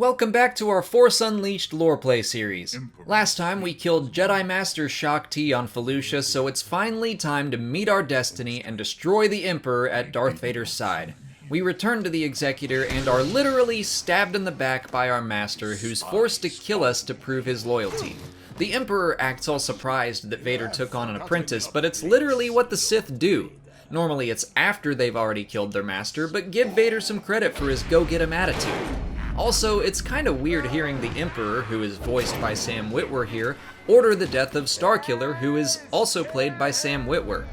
Welcome back to our Force Unleashed lore play series. Last time we killed Jedi Master Shaak Ti on Felucia, so it's finally time to meet our destiny and destroy the Emperor at Darth Vader's side. We return to the Executor and are literally stabbed in the back by our master, who's forced to kill us to prove his loyalty. The Emperor acts all surprised that Vader took on an apprentice, but it's literally what the Sith do. Normally it's after they've already killed their master, but give Vader some credit for his go-get-'em attitude. Also, it's kinda weird hearing the Emperor, who is voiced by Sam Witwer here, order the death of Starkiller, who is also played by Sam Witwer.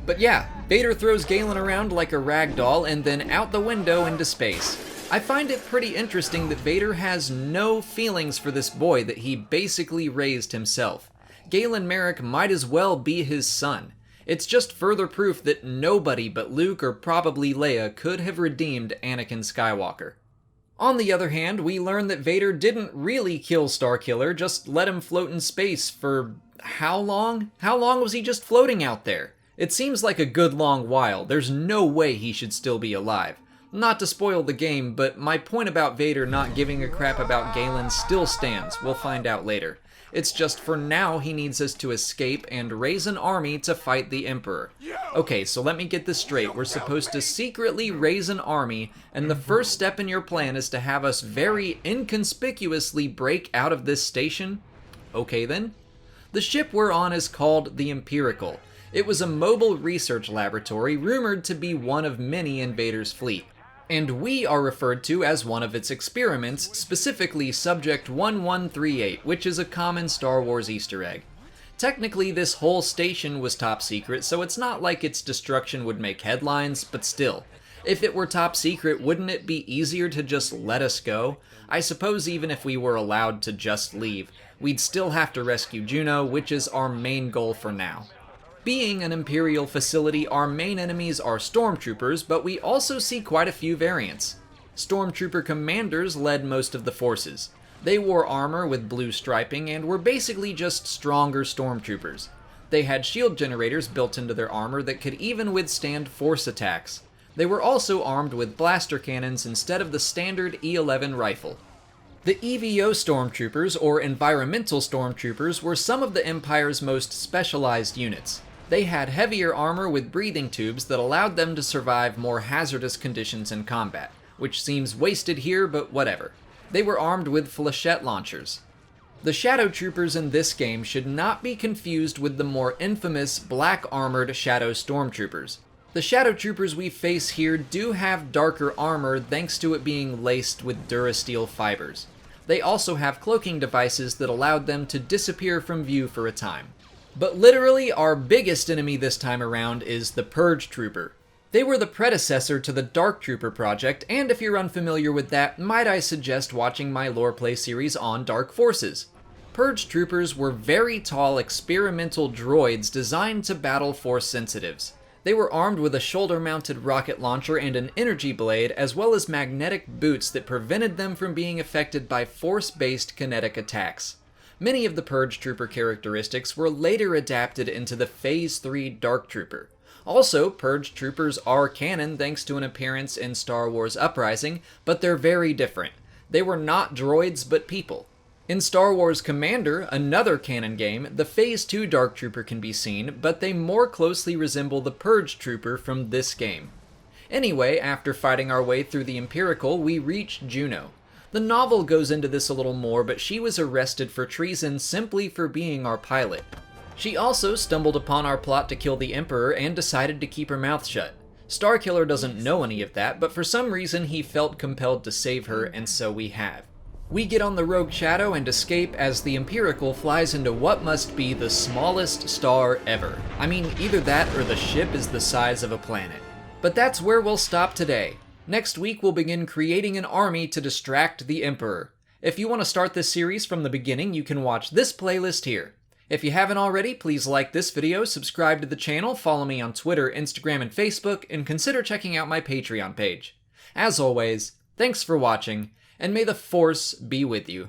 But yeah, Vader throws Galen around like a rag doll and then out the window into space. I find it pretty interesting that Vader has no feelings for this boy that he basically raised himself. Galen Merrick might as well be his son. It's just further proof that nobody but Luke or probably Leia could have redeemed Anakin Skywalker. On the other hand, we learn that Vader didn't really kill Starkiller, just let him float in space for how long? How long was he just floating out there? It seems like a good long while. There's no way he should still be alive. Not to spoil the game, but my point about Vader not giving a crap about Galen still stands. We'll find out later. It's just for now he needs us to escape and raise an army to fight the Emperor. Okay, so let me get this straight. We're supposed to secretly raise an army, and the first step in your plan is to have us very inconspicuously break out of this station? Okay then. The ship we're on is called the Empirical. It was a mobile research laboratory rumored to be one of many in Vader's fleet. And we are referred to as one of its experiments, specifically Subject 1138, which is a common Star Wars Easter egg. Technically, this whole station was top secret, so it's not like its destruction would make headlines, but still. If it were top secret, wouldn't it be easier to just let us go? I suppose even if we were allowed to just leave, we'd still have to rescue Juno, which is our main goal for now. Being an Imperial facility, our main enemies are Stormtroopers, but we also see quite a few variants. Stormtrooper commanders led most of the forces. They wore armor with blue striping and were basically just stronger Stormtroopers. They had shield generators built into their armor that could even withstand force attacks. They were also armed with blaster cannons instead of the standard E11 rifle. The EVO Stormtroopers, or Environmental Stormtroopers, were some of the Empire's most specialized units. They had heavier armor with breathing tubes that allowed them to survive more hazardous conditions in combat, which seems wasted here, but whatever. They were armed with flechette launchers. The Shadow Troopers in this game should not be confused with the more infamous black-armored Shadow Stormtroopers. The Shadow Troopers we face here do have darker armor thanks to it being laced with Durasteel fibers. They also have cloaking devices that allowed them to disappear from view for a time. But literally, our biggest enemy this time around is the Purge Trooper. They were the predecessor to the Dark Trooper project, and if you're unfamiliar with that, might I suggest watching my lore play series on Dark Forces. Purge Troopers were very tall experimental droids designed to battle Force sensitives. They were armed with a shoulder-mounted rocket launcher and an energy blade, as well as magnetic boots that prevented them from being affected by Force-based kinetic attacks. Many of the Purge Trooper characteristics were later adapted into the Phase 3 Dark Trooper. Also, Purge Troopers are canon thanks to an appearance in Star Wars Uprising, but they're very different. They were not droids, but people. In Star Wars Commander, another canon game, the Phase 2 Dark Trooper can be seen, but they more closely resemble the Purge Trooper from this game. Anyway, after fighting our way through the Empirical, we reach Juno. The novel goes into this a little more, but she was arrested for treason simply for being our pilot. She also stumbled upon our plot to kill the Emperor and decided to keep her mouth shut. Starkiller doesn't know any of that, but for some reason he felt compelled to save her, and so we have. We get on the Rogue Shadow and escape as the Empirical flies into what must be the smallest star ever. I mean, either that or the ship is the size of a planet. But that's where we'll stop today. Next week we'll begin creating an army to distract the Emperor. If you want to start this series from the beginning, you can watch this playlist here. If you haven't already, please like this video, subscribe to the channel, follow me on Twitter, Instagram, and Facebook, and consider checking out my Patreon page. As always, thanks for watching, and may the Force be with you.